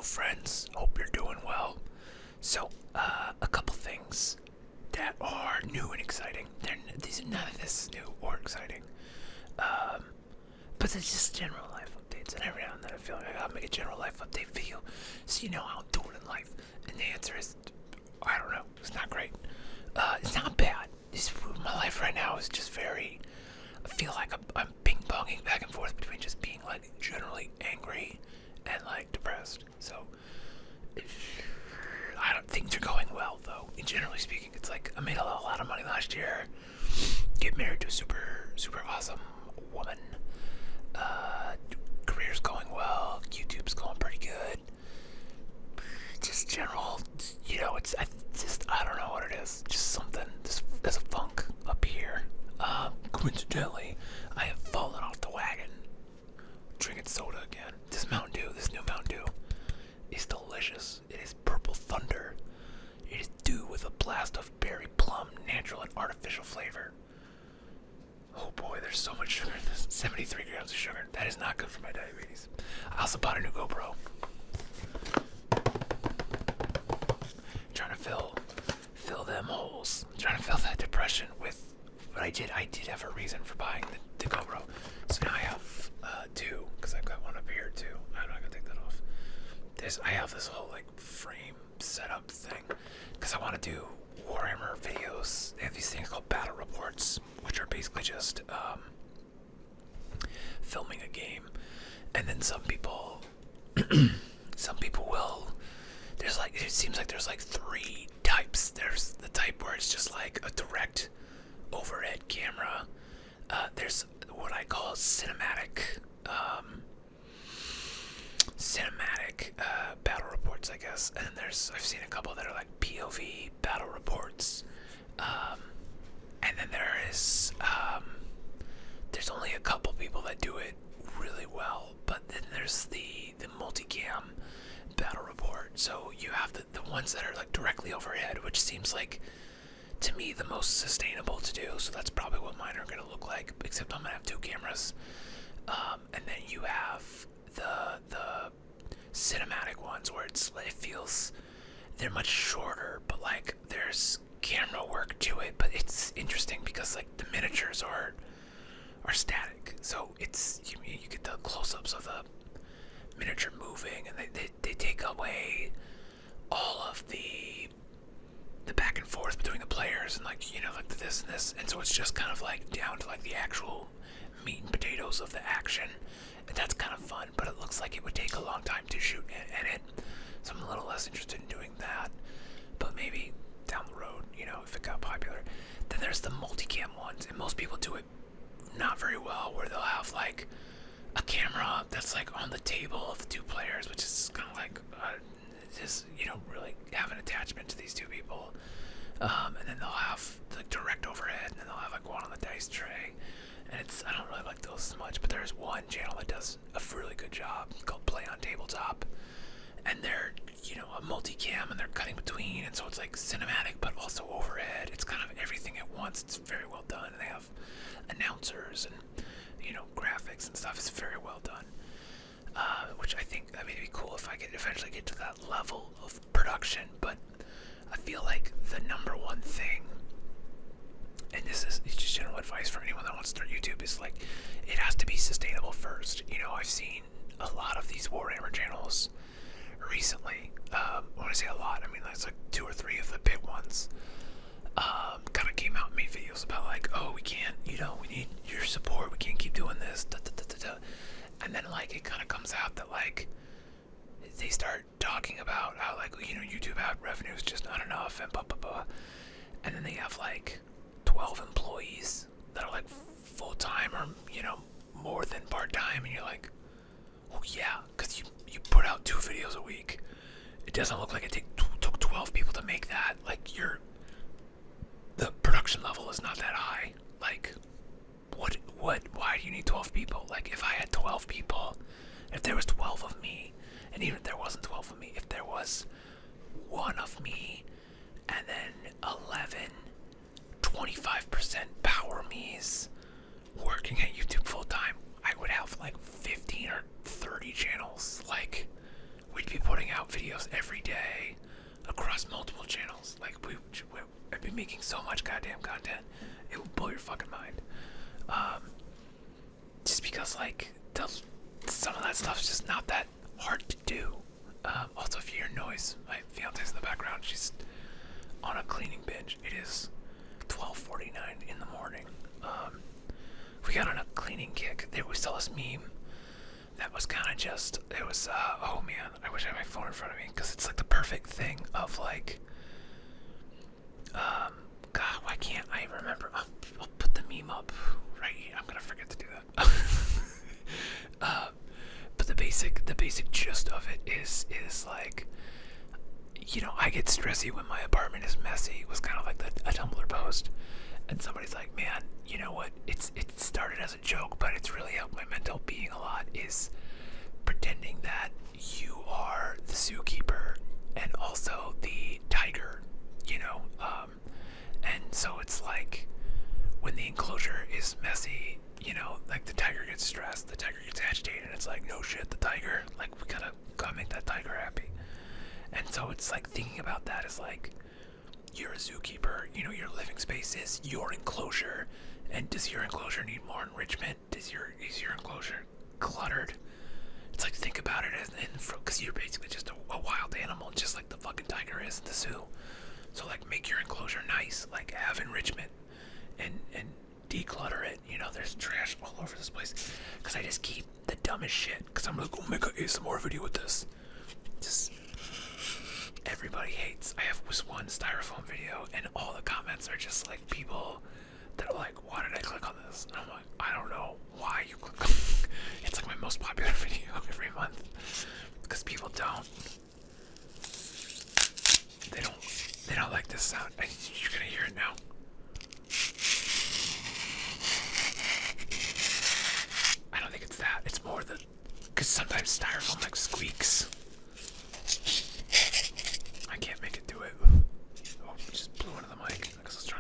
friends. Hope you're doing well. So, a couple things that are new and exciting. None of this is new or exciting. But it's just general life updates. And every now and then I feel like I gotta make a general life update video so you know how I'm doing in life. And the answer is, I don't know. It's not great. It's not bad. My life right now is just very. I feel like I'm ping-ponging back and forth between just being like generally angry and like depressed. So I don't think they're going well though. And generally speaking, it's like I made a lot of money last year. Get married to a super awesome woman. Career's going well. YouTube's going pretty good. Just general, I don't know what it is. Just something. There's a funk up here. Coincidentally, I have fallen off the wagon. Drinking soda again. This new Mountain Dew, is delicious. It is purple thunder. It is dew with a blast of berry plum, natural and artificial flavor. Oh boy, there's so much sugar in this. 73 grams of sugar. That is not good for my diabetes. I also bought a new GoPro. Trying to fill them holes. Trying to fill that depression with. But I did have a reason for buying the GoPro. So now I have two, because I've got one up here too. I'm not gonna take that off. I have this whole like frame setup thing, because I want to do Warhammer videos. They have these things called battle reports, which are basically just filming a game, and then some people will. It seems like there's like three types. There's the type where it's just like a direct overhead camera. There's what I call cinematic battle reports, I guess. And then I've seen a couple that are like POV battle reports. And then there's only a couple people that do it really well. But then there's the multicam battle report. So you have the ones that are like directly overhead, which seems like to me the most sustainable to do. So that's probably what mine are gonna look like, except I'm gonna have two cameras. And then you have the cinematic ones where it feels they're much shorter, but like there's camera work to it. But it's interesting because like the miniatures are static, so it's you get the close-ups of the miniature moving, and they take away all of the back and forth between the players and like like this and this, and so it's just kind of like down to like the actual meat and potatoes of the action, and that's kind of fun. But it looks like it would take a long time to shoot and edit, so I'm a little less interested in doing that. But maybe down the road, if it got popular. Then there's the multicam ones, and most people do it not very well, where they'll have like a camera that's like on the table of the two players, which is kind of like you don't really have an attachment to these two people. And then they'll have the direct overhead, and then they'll have like one on the dice tray. And I don't really like those as much, but there's one channel that does a really good job called Play on Tabletop. And they're, a multicam, and they're cutting between, and so it's like cinematic, but also overhead. It's kind of everything at once. It's very well done, and they have announcers and, graphics and stuff. It's very well done. Which I think, it'd be cool if I could eventually get to that level of production, but I feel like the number one thing, and this is just general advice for anyone that wants to start YouTube, is like, it has to be sustainable first. I've seen a lot of these Warhammer channels recently. When I say a lot, I mean that's like two or three of the big ones. Kind of came out and made videos about like, oh, we can't, we need your support. We can't keep doing this. Da, da, da, da, da. And then like it kind of comes out that like they start talking about how like YouTube ad revenue is just not enough and blah blah blah. And then they have like 12 employees that are like full time or more than part time, and you're like, oh yeah, because you put out 2 videos a week. It doesn't look like it took 12 people to make that. Like the production level is not that high. Like why do you need 12 people? Like if I had 12 people, if there was 12 of me, and even if there wasn't 12 of me, if there was 1 of me and then 11 25% power me's working at YouTube full time, I would have like 15 or 30 channels. Like we'd be putting out out videos every day across multiple channels. Like I've been making so much goddamn content, it will blow your fucking mind. Just because like some of that stuff's just not that hard to do. Also, if you hear noise, my fiance's in the background. She's on a cleaning binge. It is 12:49 in the morning. We got on a cleaning kick. There was still this meme that was kind of just, it was, oh man, I wish I had my phone in front of me, because it's like the perfect thing of like, God, why can't I remember? I'll put the meme up right here. I'm gonna forget to do that. But the basic gist of it is like, you know, I get stressy when my apartment is messy. It was kind of like a Tumblr post. And somebody's like, man, you know what? It started as a joke, but it's really helped my mental being a lot, is pretending that you are the zookeeper and also the tiger, you know? And so it's like, when the enclosure is messy, you know, like the tiger gets stressed, the tiger gets agitated, and it's like, no shit, the tiger, like we gotta make that tiger happy. And so it's like, thinking about that is like, you're a zookeeper, you know, your living space is your enclosure, and does your enclosure need more enrichment? Is your enclosure cluttered? It's like, think about it as, because you're basically just a wild animal, just like the fucking tiger is in the zoo. So like, make your enclosure nice, like have enrichment, and declutter it. You know, there's trash all over this place, because I just keep the dumbest shit, because I'm like, oh, make an ASMR video with this. Just, everybody hates. I have this one styrofoam video, and all the comments are just like people that are like, why did I click on this? And I'm like, I don't know why you click on it. It's like my most popular video every month, because people they don't like this sound. You're gonna hear it now. I don't think it's that. It's more because sometimes styrofoam like squeaks. I can't make it do it. Oh, just blew into the mic because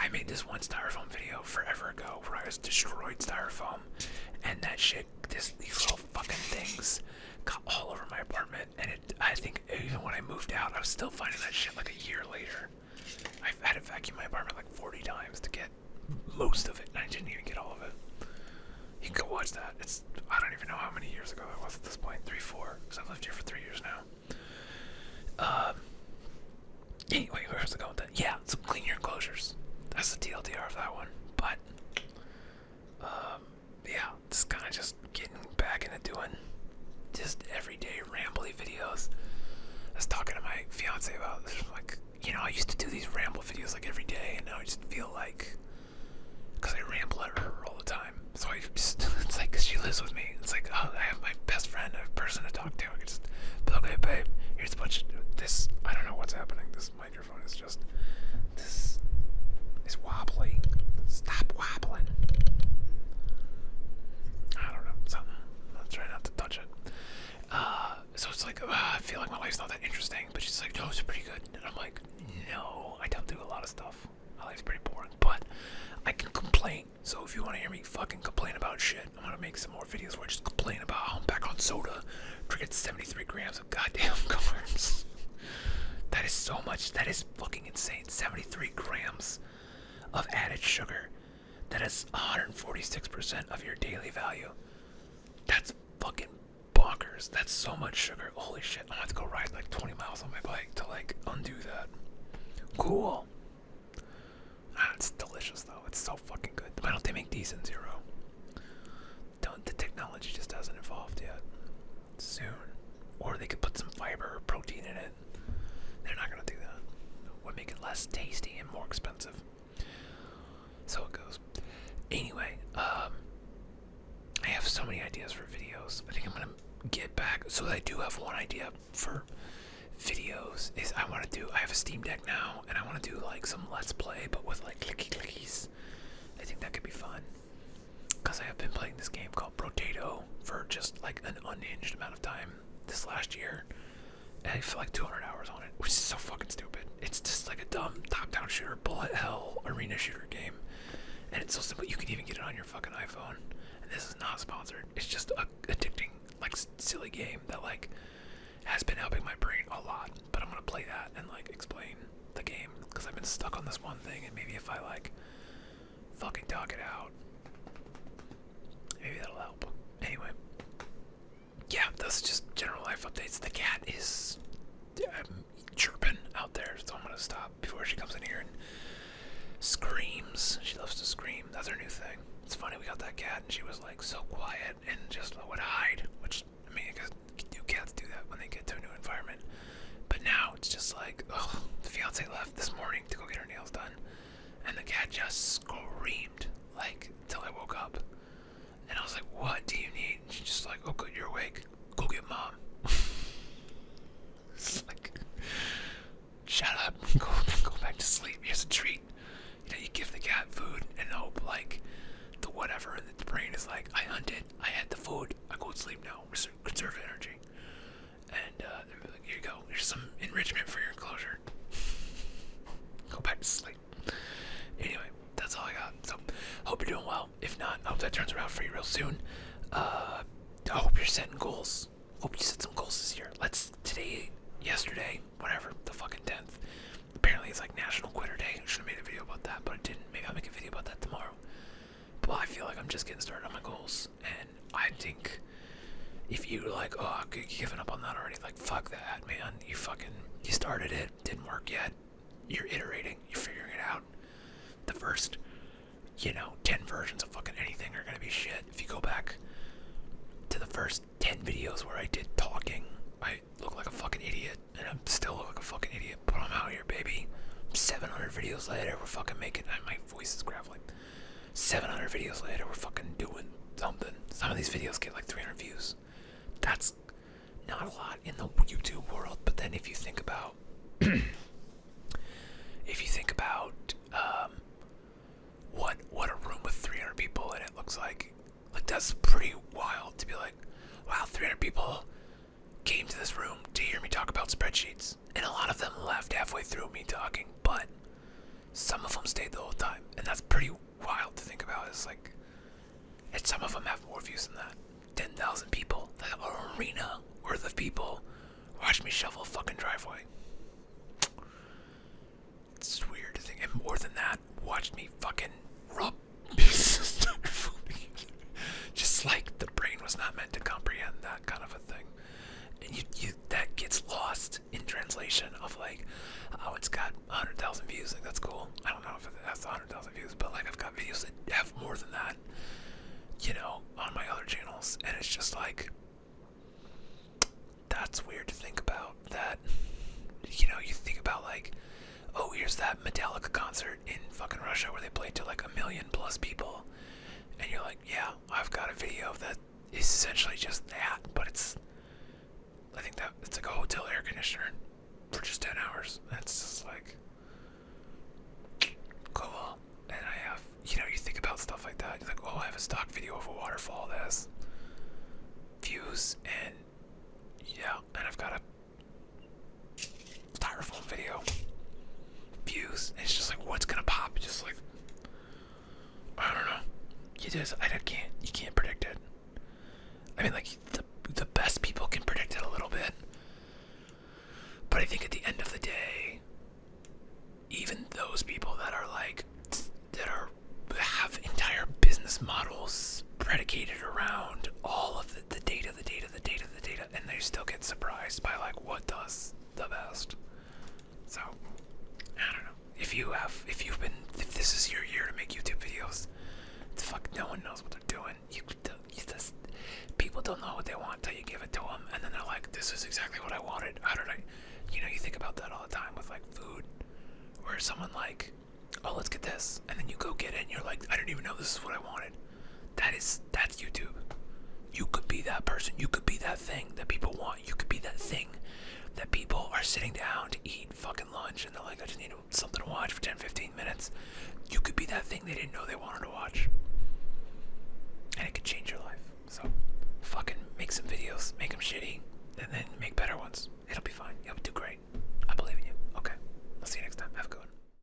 I made this one styrofoam video forever ago where I was destroyed styrofoam, and that shit, these little fucking things got all over my apartment, and I think even when I moved out, I was still finding that shit like a year later. I've had to vacuum my apartment like 40 times to get most of it, and I didn't even get all of it. You can go watch that. I don't even know how many years ago that was at this point. 3, 4, because I've lived here for 3 years now. Anyway, where was I going with that? Yeah, so clean your enclosures. That's the TLDR of that one. But, yeah, just kind of just getting back into doing just everyday rambly videos. I was talking to my fiance about this. Like, you know, I used to do these ramble videos like every day, and now I just feel like, because I ramble at her all the time. So I just, it's like, because she lives with me. It's like, oh, I have my best friend, I have a person to talk to. I can just be like, okay, babe, here's a bunch of this. I don't know what's happening. This microphone is just, this is wobbly. Stop wobbling. I don't know, something. I'll try not to touch it. So it's like, I feel like my life's not that interesting, but she's like, no, it's pretty good. And I'm like, no, I don't do a lot of stuff. My life's pretty boring, but I can complain. So if you want to hear me fucking complain about shit, I'm gonna make some more videos where I just complain about how I'm back on soda, drinking 73 grams of goddamn carbs. That is so much. That is fucking insane. 73 grams of added sugar. That is 146% of your daily value. That's fucking bonkers. That's so much sugar. Holy shit. I'm gonna have to go ride like 20 miles on my bike to like undo that. Cool. It's delicious though. It's so fucking good. Why don't they make these in zero? The technology just hasn't evolved yet. Soon. Or they could put some fiber or protein in it. They're not gonna do that. Would make it less tasty and more expensive. So it goes. Anyway, I have so many ideas for videos. I think I'm gonna get back. So I do have one idea for videos. I have a Steam Deck now, and I want to do like some Let's Play, but with like clicky clickies. I think that could be fun. Because I have been playing this game called Potato for just like an unhinged amount of time this last year. And I feel like 200 hours on it, which is so fucking stupid. It's just like a dumb top-down shooter, bullet hell, arena shooter game. And it's so simple, you can even get it on your fucking iPhone. And this is not sponsored. It's just a addicting, like, silly game that, like, has been helping my brain a lot. But I'm gonna play that and like explain the game because I've been stuck on this one thing, and maybe if I like fucking talk it out, maybe that'll help. Anyway, yeah, that's just general life updates. The cat is chirping out there, so I'm gonna stop before she comes in here and screams. She loves to scream. That's her new thing. It's funny, we got that cat and she was like so quiet and just would hide, which, I mean, I guess new cats do that when they get to a new environment. But now it's just like, oh, the fiance left this morning to go get her nails done, and the cat just screamed like until I woke up. And I was like, what do you need? And she's just like, oh good, you're awake. Go get mom. It's like, shut up. Go back to sleep. Here's a treat. You know, you give the cat food and hope like the whatever in its brain is like, I hunted, I had the food, I go to sleep now. Conserve energy. And they're like, here you go. Here's some enrichment for your enclosure. Go back to sleep. Anyway, that's all I got. So, hope you're doing well. If not, I hope that turns around for you real soon. I hope you're setting goals. Hope you set some goals this year. Yesterday, whatever, the fucking 10th. Apparently it's like National Quitter Day. I should have made a video about that, but I didn't. Maybe I'll make a video about that tomorrow. But I feel like I'm just getting started on my goals. And I think if you're like, oh, you're giving up on that already, like, fuck that, man. You started it, didn't work yet. You're iterating, you're figuring it out. The first, 10 versions of fucking anything are gonna be shit. If you go back to the first 10 videos where I did talking, I look like a fucking idiot, and I still look like a fucking idiot, but I'm out here, baby. 700 videos later, we're fucking making, my voice is graveling. 700 videos later, we're fucking doing something. Some of these videos get like 300 views. That's not a lot in the YouTube world, but then if you think about, what a room with 300 people in it looks like that's pretty wild to be like, wow, 300 people came to this room to hear me talk about spreadsheets, and a lot of them left halfway through me talking, but some of them stayed the whole time, and that's pretty wild to think about. It's like, and some of them have more views than that. 10,000 people, the arena worth of people watch me shovel a fucking driveway. It's just weird to think, and more than that, watched me fucking rub pieces of food. Just like the brain was not meant to comprehend that kind of a thing. And you that gets lost in translation of like, oh, it's got 100,000 views, like that's cool. I don't know if it has 100,000 views, but like I've got videos that have more than that, on my other channels, and it's just like, that's weird to think about. That, you think about like, oh, here's that Metallica concert in fucking Russia where they played to like 1 million plus people, and you're like, yeah, I've got a video that is essentially just that, but I think that it's like a hotel air conditioner for just 10 hours. That's just like, cool. And I have, you think about stuff like that. You're like, oh, I have a stock video of a waterfall that has views, and yeah, and I've got a styrofoam video, views, and it's just like, what's gonna pop? Just like, I don't know. You can't predict it. I mean, like, the best people can predict it a little bit, but I think at the end of the day, even those people that have entire business models predicated around all of the data, and they still get surprised by like what does the best. So I don't know. If this is your year to make YouTube videos, no one knows what they're doing. People don't know what they want until you give it to them, and then they're like, this is exactly what I wanted. How did I, you think about that all the time with like food, where someone like, oh, let's get this, and then you go get it, and you're like, I didn't even know this is what I wanted. That's YouTube. You could be that person. You could be that thing that people want. You could be that thing that people are sitting down to eat fucking lunch, and they're like, I just need something to watch for 10-15 minutes. You could be that thing they didn't know they wanted to watch, and it could change your life. So fucking make some videos, make them shitty, and then make better ones. It'll be fine. You'll do great. I believe in you. Okay, I'll see you next time. Have a good one.